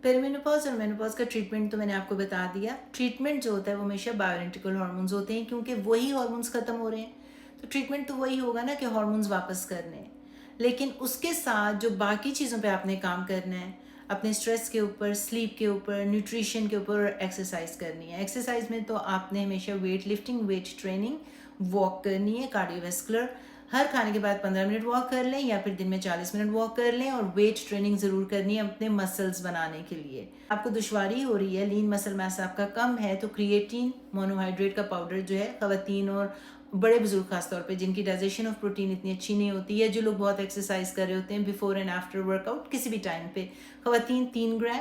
Perimenopause और menopause का treatment तो मैंने आपको बता दिया। ट्रीटमेंट जो होता है वो हमेशा बायोइडेंटिकल हार्मोन्स होते हैं, क्योंकि वही हार्मोन्स खत्म हो रहे हैं तो ट्रीटमेंट तो वही होगा ना कि हार्मोन्स वापस करने हैं। लेकिन उसके साथ जो बाकी चीज़ों पे आपने काम करना है, अपने स्ट्रेस के ऊपर, स्लीप के ऊपर, न्यूट्रिशन के ऊपर और एक्सरसाइज करनी है। एक्सरसाइज में तो आपने हमेशा weight lifting, weight training, walk करनी है, कार्डियोवेस्कुलर, हर खाने के बाद 15 मिनट वॉक कर लें या फिर दिन में 40 मिनट वॉक कर लें, और वेट ट्रेनिंग ज़रूर करनी है अपने मसल्स बनाने के लिए। आपको दुश्वारी हो रही है, लीन मसल मास आपका कम है, तो क्रिएटिन मोनोहाइड्रेट का पाउडर जो है खवातीन और बड़े बुजुर्ग खासतौर पे जिनकी डाइजेशन ऑफ प्रोटीन इतनी अच्छी नहीं होती है, जो लोग बहुत एक्सरसाइज कर रहे होते हैं बिफोर एंड आफ्टर वर्कआउट किसी भी टाइम पे, खवातीन 3 ग्राम,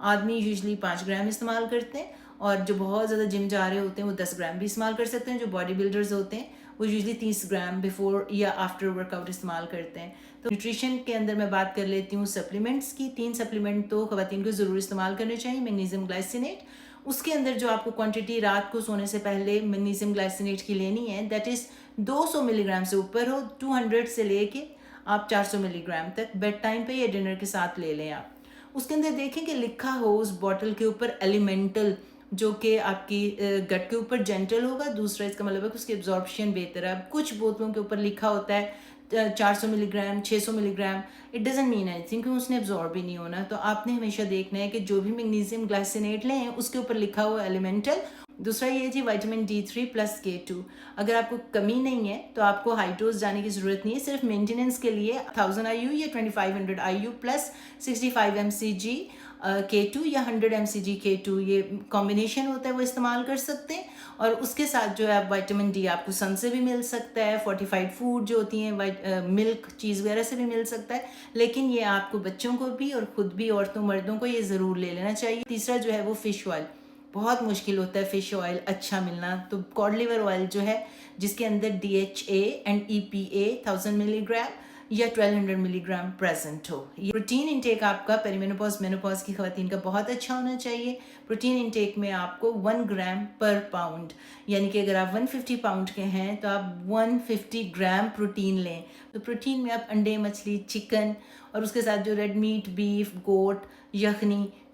आदमी यूजली 5 ग्राम इस्तेमाल करते हैं, और जो बहुत ज़्यादा जिम जा रहे होते हैं वो 10 ग्राम भी इस्तेमाल कर सकते हैं। जो बॉडी बिल्डर्स होते हैं वो यूजली 30 ग्राम बिफोर या आफ्टर वर्कआउट इस्तेमाल करते हैं। तो न्यूट्रिशन के अंदर मैं बात कर लेती हूँ सप्लीमेंट्स की। 3 सप्लीमेंट तो खवातीन को ज़रूर इस्तेमाल करने चाहिए। मैग्नीशियम ग्लाइसिनेट, उसके अंदर जो आपको क्वांटिटी रात को सोने से पहले मैग्नीशियम ग्लाइसिनेट की लेनी है, दैट इज़ 200 मिलीग्राम से ऊपर हो, 200 से लेके आप 400 मिलीग्राम तक बेड टाइम पे या डिनर के साथ ले लें आप। उसके अंदर देखें कि लिखा हो उस बॉटल के ऊपर एलिमेंटल, जो कि आपकी गट के ऊपर जेंटल होगा। दूसरा इसका मतलब है कि उसकी एब्जॉर्प्शन बेहतर है। अब कुछ बोतलों के ऊपर लिखा होता है 400 milligram, 600 milligram, it doesn't mean anything कि उसने एब्जॉर्ब भी नहीं होना। तो आपने हमेशा देखना है कि जो भी मैग्नीशियम ग्लाइसिनेट लें उसके ऊपर लिखा हुआ एलिमेंटल। दूसरा ये जी विटामिन D3 प्लस K2। अगर आपको कमी नहीं है तो आपको हाई डोज जाने की ज़रूरत नहीं है, सिर्फ मेंटेनेंस के लिए 1000 IU या 2500 IU प्लस 65 mcg K2 या 100 mcg K2, ये कॉम्बिनेशन होता है, वो इस्तेमाल कर सकते हैं। और उसके साथ जो है विटामिन डी आपको सन से भी मिल सकता है, फोर्टिफाइड फूड जो होती हैं मिल्क चीज़ वगैरह से भी मिल सकता है। लेकिन ये आपको बच्चों को भी और ख़ुद भी, औरतों मर्दों को ये ज़रूर ले लेना चाहिए। तीसरा जो है वो फ़िश ऑयल, बहुत मुश्किल होता है फ़िश ऑयल अच्छा मिलना। तो कॉड लिवर ऑयल जो है जिसके अंदर DHA एंड EPA 1000 मिलीग्राम या 1200 मिलीग्राम प्रेजेंट हो। ये प्रोटीन इंटेक आपका पेरीमेनोपॉज मेनोपॉज की खवातीन का बहुत अच्छा होना चाहिए। प्रोटीन इंटेक में आपको 1 ग्राम पर पाउंड, यानी कि अगर आप 150 पाउंड के हैं तो आप 150 ग्राम प्रोटीन लें। तो प्रोटीन में आप अंडे, मछली, चिकन, और उसके साथ जो रेड मीट, बीफ, गोट,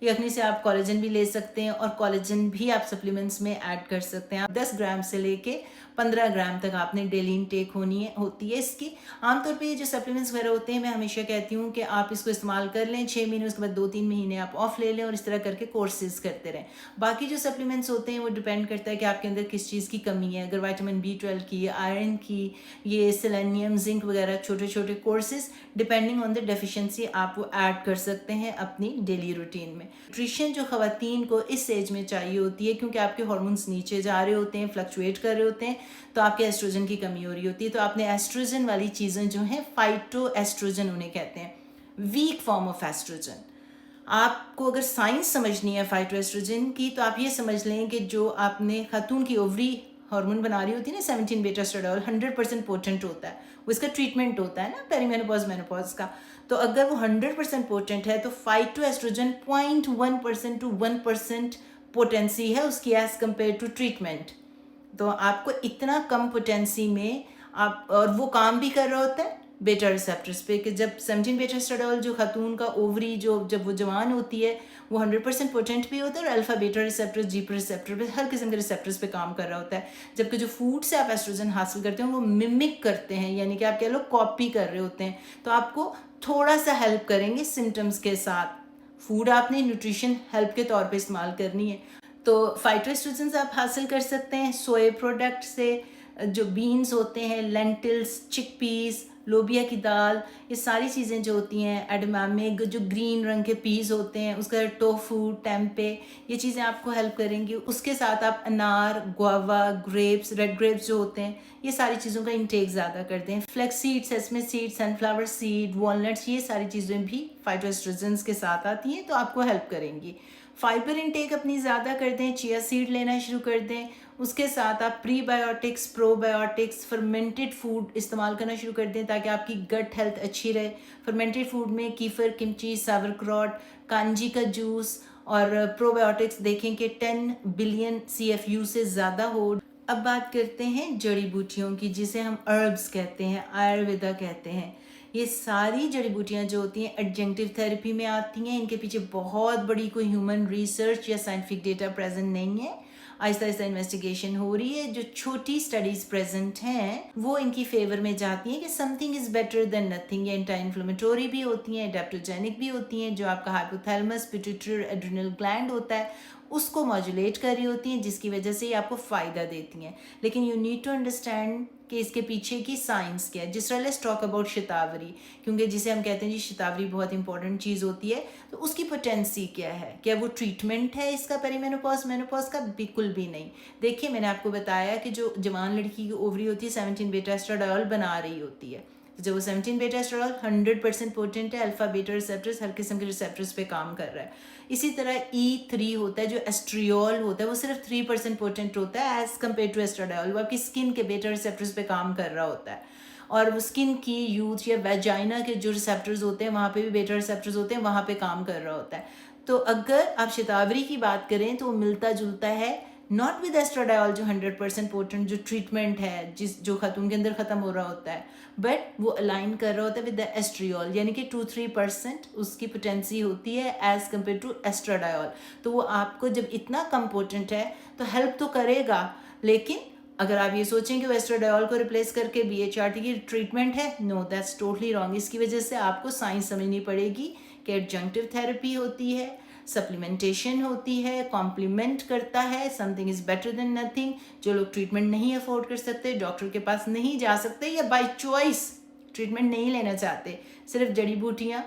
यखनी से आप कोलेजन भी ले सकते हैं, और कोलेजन भी आप सप्लीमेंट्स में ऐड कर सकते हैं। आप 10 ग्राम से लेके 15 ग्राम तक आपने डेली इनटेक होती है इसकी। आमतौर पे ये जो सप्लीमेंट्स वगैरह होते हैं, मैं हमेशा कहती हूँ कि आप इसको इस्तेमाल कर लें 6 महीने, उसके बाद 2-3 महीने आप ऑफ ले लें, और इस तरह करके कोर्सेज करते रहें। बाकी जो सप्लीमेंट्स होते हैं वो डिपेंड करता है कि आपके अंदर किस चीज़ की कमी है। अगर विटामिन B12 की, आयरन की, ये सेलेनियम, जिंक वगैरह छोटे छोटे courses depending on the deficiency आप वो ऐड कर सकते हैं अपनी डेली रूटीन में। न्यूट्रिशन जो खवातीन को इस एज में चाहिए होती है, क्योंकि आपके हार्मोन्स नीचे जा रहे होते हैं, फ्लक्चुएट कर रहे होते हैं, तो आपके एस्ट्रोजन की कमी हो रही होती है। तो आपने एस्ट्रोजन वाली चीज़ें जो हैं, फाइटो एस्ट्रोजन उन्हें कहते हैं, वीक फॉर्म ऑफ एस्ट्रोजन। आपको अगर साइंस समझनी है फाइटो एस्ट्रोजन की, तो आप ये समझ लें कि जो आपने खातून की ओवरी हार्मोन बना रही होती है ना, 17 बीटा एस्ट्राडियोल 100% पोटेंट होता है, वो इसका ट्रीटमेंट होता है ना पेरीमेनोपॉज मेनोपॉज का। तो अगर वो 100% पोटेंट है तो फाइटो एस्ट्रोजन 0.1% to 1% पोटेंसी है उसकी एज कम्पेयर टू ट्रीटमेंट। तो आपको इतना कम पोटेंसी में आप, और वो काम भी कर रहा होता है बेटा रिसेप्टर्स पे, कि जब 17 बेटा एस्ट्राडियोल जो खातून का ओवरी जो जब वो जवान होती है वो 100% पोटेंट भी होता है, और alpha beta receptor, jeep receptor पे, हर किस्म के रिसेप्टर्स पे काम कर रहा होता है। जबकि जो फूड से आप एस्ट्रोजन हासिल करते हैं वो मिमिक करते हैं, यानी कि आप कह लो कॉपी कर रहे होते हैं। तो आपको थोड़ा सा हेल्प करेंगे सिम्टम्स के साथ। फूड आपने न्यूट्रिशन हेल्प के तौर पे इस्तेमाल करनी है। तो फाइटोएस्ट्रोजन आप हासिल कर सकते हैं सोए प्रोडक्ट से, जो बीन्स होते हैं, लेंटिल्स, चिकपीस, लोबिया की दाल, ये सारी चीज़ें जो होती हैं, एडमामे जो ग्रीन रंग के पीस होते हैं, उसका टोफू, टेम्पे, ये चीज़ें आपको हेल्प करेंगी। उसके साथ आप अनार, गुआवा, ग्रेप्स, रेड ग्रेप्स जो होते हैं, ये सारी चीज़ों का इंटेक ज़्यादा करते हैं। Flax seed, sesame seed, sunflower seed, walnuts, ये सारी चीज़ें भी फाइटोएस्ट्रोजन के साथ आती हैं, तो आपको हेल्प करेंगी। फाइबर इंटेक अपनी ज़्यादा कर दें, चिया सीड लेना शुरू कर दें। उसके साथ आप प्रीबायोटिक्स, प्रोबायोटिक्स, फर्मेंटेड फूड इस्तेमाल करना शुरू कर दें ताकि आपकी गट हेल्थ अच्छी रहे। फर्मेंटेड फूड में कीफर, किमची, सावरक्रॉट, कांजी का जूस, और प्रोबायोटिक्स देखें कि 10 बिलियन CFU से ज़्यादा हो। अब बात करते हैं जड़ी बूटियों की, जिसे हम हर्ब्स कहते हैं, आयुर्वेदा कहते हैं। ये सारी जड़ी बूटियाँ जो होती हैं एडजंक्टिव थेरेपी में आती हैं। इनके पीछे बहुत बड़ी कोई ह्यूमन रिसर्च या साइंटिफिक डेटा प्रेजेंट नहीं है। आहिस्ता आहिस्ता इन्वेस्टिगेशन हो रही है। जो छोटी स्टडीज प्रेजेंट हैं वो इनकी फेवर में जाती हैं कि something is better than nothing. ये एंटी इन्फ्लेमेटोरी भी होती हैं, एडेप्टोजेनिक भी होती हैं। जो आपका हाइपोथैलेमस पिट्यूटरी एड्रिनल ग्लैंड होता है उसको मॉड्यूलेट कर रही होती हैं, जिसकी वजह से ये आपको फ़ायदा देती हैं। लेकिन यू नीड टू अंडरस्टैंड कि इसके पीछे की साइंस क्या है। जिस तरह लेट्स टॉक अबाउट शतावरी, क्योंकि जिसे हम कहते हैं जी शतावरी बहुत इंपॉर्टेंट चीज़ होती है, तो उसकी पोटेंसी क्या है? क्या वो ट्रीटमेंट है इसका पेरीमेनोपॉज मेनोपॉज का? बिल्कुल भी नहीं। देखिए मैंने आपको बताया कि जो जवान लड़की की ओवरी होती है 17 बीटा एस्ट्राडियोल बना रही होती है। जो वो 17 बीटा एस्ट्राडियोल 100% पोटेंट है, अल्फा बीटा रिसेप्टर्स हर किस्म के रिसेप्टर्स पे काम कर रहा है। इसी तरह E3 होता है जो एस्ट्रियोल होता है, वो सिर्फ 3% पोटेंट होता है एज कम्पेयर टू एस्ट्राडियोल। वो आपकी स्किन के बीटा रिसेप्टर्स पे काम कर रहा होता है। और वो स्किन की यूथ या वेजाइना के जो रिसेप्टर्स होते हैं वहाँ पे भी बीटा रिसेप्टर्स होते हैं, वहाँ पे काम कर रहा होता है। तो अगर आप शतावरी की बात करें तो वो मिलता जुलता है, नॉट विद एस्ट्राडियोल जो 100% पोटेंट जो ट्रीटमेंट है जो खतून के अंदर ख़त्म हो रहा होता है, बट वो अलाइन कर रहा होता है विद द एस्ट्रियोल, यानी कि 2-3% उसकी पोटेंसी होती है एज कम्पेयर टू एस्ट्राडियोल। तो वो आपको जब इतना कम पोटेंट है तो हेल्प तो करेगा, लेकिन अगर आप ये सोचें कि वो एस्ट्राडियोल को रिप्लेस करके BHRT की ट्रीटमेंट है, नो दैट्स टोटली रॉन्ग। इसकी वजह से आपको साइंस समझनी पड़ेगी कि एडजंक्टिव थेरेपी होती है, सप्लीमेंटेशन होती है, कॉम्प्लीमेंट करता है, something is better than nothing. जो लोग ट्रीटमेंट नहीं अफोर्ड कर सकते, डॉक्टर के पास नहीं जा सकते या बाय चॉइस ट्रीटमेंट नहीं लेना चाहते, सिर्फ जड़ी बूटियाँ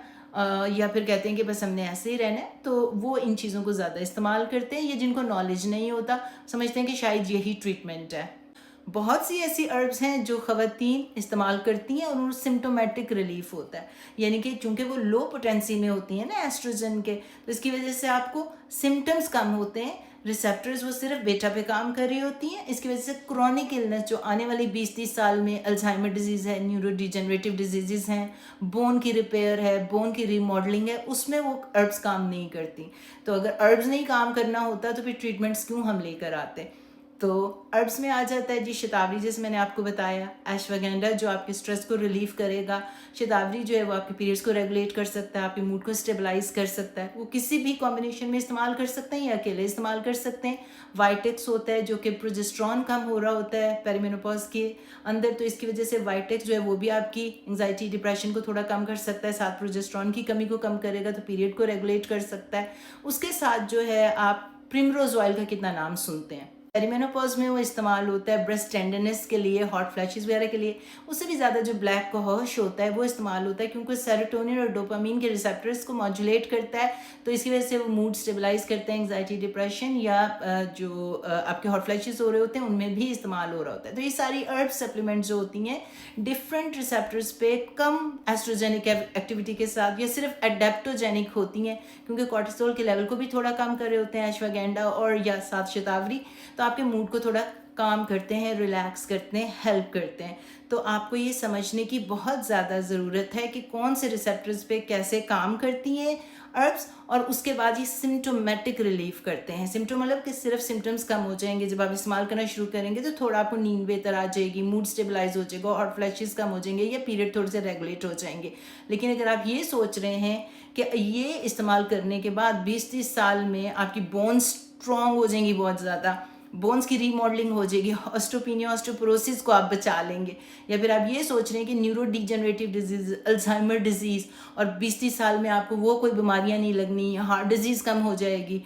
या फिर कहते हैं कि बस हमने ऐसे ही रहना है, तो वो इन चीज़ों को ज़्यादा इस्तेमाल करते हैं। या जिनको नॉलेज नहीं होता समझते हैं कि शायद यही ट्रीटमेंट है। बहुत सी ऐसी अर्ब्स हैं जो ख़वातीन इस्तेमाल करती हैं और उनको सिम्टोमेटिक रिलीफ होता है, यानी कि चूँकि वो लो पोटेंसी में होती हैं ना एस्ट्रोजन के, तो इसकी वजह से आपको सिम्टम्स कम होते हैं। रिसेप्टर्स वो सिर्फ बेटा पे काम कर रही होती हैं। इसकी वजह से क्रॉनिक इलनेस जो आने वाली 20-30 साल में अल्जाइमर डिजीज़ है, न्यूरो डिजेनरेटिव डिजीज़ हैं, बोन की रिपेयर है, बोन की रीमॉडलिंग है, उसमें वो अर्ब्स काम नहीं करती। तो अगर अर्ब्स नहीं काम करना होता तो फिर ट्रीटमेंट्स क्यों हम लेकर आते? तो अर्ब्स में आ जाता है जी शतावरी, जैसे मैंने आपको बताया, अश्वगंधा जो आपके स्ट्रेस को रिलीव करेगा। शतावरी जो है वो आपके पीरियड्स को रेगुलेट कर सकता है, आपके मूड को स्टेबलाइज कर सकता है। वो किसी भी कॉम्बिनेशन में इस्तेमाल कर सकते हैं या अकेले इस्तेमाल कर सकते हैं। वाइटेक्स होता है जो कि प्रोजेस्ट्रॉन कम हो रहा होता है पेरीमेनोपॉज के अंदर, तो इसकी वजह से वाइटेक्स जो है वो भी आपकी एंग्जाइटी डिप्रेशन को थोड़ा कम कर सकता है, साथ प्रोजेस्ट्रॉन की कमी को कम करेगा, तो पीरियड को रेगुलेट कर सकता है। उसके साथ जो है आप प्रिमरोज ऑयल का कितना नाम सुनते हैं, पेरीमेनोपॉज में वो इस्तेमाल होता है ब्रेस्ट टेंडरनेस के लिए, हॉट फ्लैशेस वगैरह के लिए। उससे भी ज़्यादा जो ब्लैक कोहोश होता है वो इस्तेमाल होता है क्योंकि सेरोटोनिन और डोपामीन के रिसेप्टर्स को मॉड्यूलेट करता है, तो इसकी वजह से वो मूड स्टेबलाइज करते हैं। एंग्जाइटी डिप्रेशन या जो आपके हॉट फ्लैशेस हो रहे होते हैं उनमें भी इस्तेमाल हो रहा होता है। तो ये सारी अर्ब सप्लीमेंट जो होती हैं डिफरेंट रिसेप्टर्स पे कम एस्ट्रोजेनिक एक्टिविटी के साथ या सिर्फ एडेप्टोजेनिक होती हैं, क्योंकि कॉर्टिसोल के लेवल को भी थोड़ा कम कर रहे होते हैं अश्वगंधा और या साथ शतावरी, तो आपके मूड को थोड़ा काम करते हैं, रिलैक्स करते हैं, हेल्प करते हैं। तो आपको ये समझने की बहुत ज़्यादा ज़रूरत है कि कौन से रिसेप्टर्स पे कैसे काम करती हैं अर्ब्स, और उसके बाद ये सिम्टोमेटिक रिलीफ करते हैं। सिम्टोम मतलब कि सिर्फ सिम्टम्स कम हो जाएंगे जब आप इस्तेमाल करना शुरू करेंगे, तो थोड़ा आपको नींद बेहतर आ जाएगी, मूड स्टेबलाइज हो जाएगा, हॉट फ्लैशेस कम हो जाएंगे या पीरियड थोड़े से रेगुलेट हो जाएंगे। लेकिन अगर आप ये सोच रहे हैं कि ये इस्तेमाल करने के बाद 20-30 साल में आपकी बोन्स स्ट्रॉन्ग हो जाएंगी, बहुत ज़्यादा बोन्स की रीमॉडलिंग हो जाएगी, ऑस्टोपीनिया ऑस्टोपोरोसिस को आप बचा लेंगे, या फिर आप ये सोच रहे हैं कि neuro degenerative disease, Alzheimer disease, और 20-30 साल में आपको वो कोई बीमारियां नहीं लगनी, हार्ट डिजीज़ कम हो जाएगी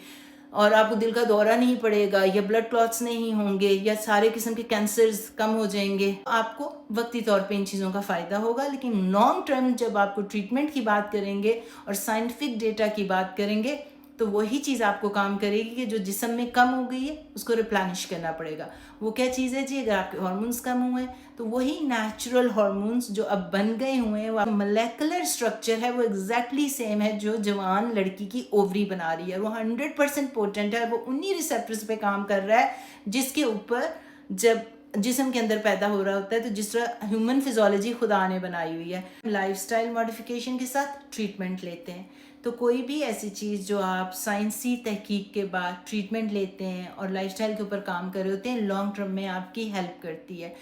और आपको दिल का दौरा नहीं पड़ेगा या ब्लड क्लॉट्स नहीं होंगे या सारे किस्म के कैंसर्स कम हो जाएंगे, आपको वक्ती तौर पे इन चीज़ों का फ़ायदा होगा। लेकिन लॉन्ग टर्म जब आपको ट्रीटमेंट की बात करेंगे और साइंटिफिक डेटा की बात करेंगे तो वही चीज़ आपको काम करेगी कि जो जिस्म में कम हो गई है उसको रिप्लेनिश करना पड़ेगा। वो क्या चीज़ है जी? अगर आपके हार्मोन्स कम हुए तो वही नेचुरल हार्मोन्स जो अब बन गए हुए हैं, वो मोलेकुलर स्ट्रक्चर है वो एग्जैक्टली सेम है जो जवान लड़की की ओवरी बना रही है। वो 100% पोटेंट है और वो उन्हीं रिसेप्टर्स पे काम कर रहा है जिसके ऊपर जब जिस्म के अंदर पैदा हो रहा होता है। तो जिस तरह ह्यूमन फिजियोलॉजी खुदा ने बनाई हुई है, लाइफस्टाइल मॉडिफिकेशन के साथ ट्रीटमेंट लेते हैं। तो कोई भी ऐसी चीज़ जो आप साइंसी तहकीक के बाद ट्रीटमेंट लेते हैं और लाइफस्टाइल के ऊपर काम कर रहे होते हैं, लॉन्ग टर्म में आपकी हेल्प करती है।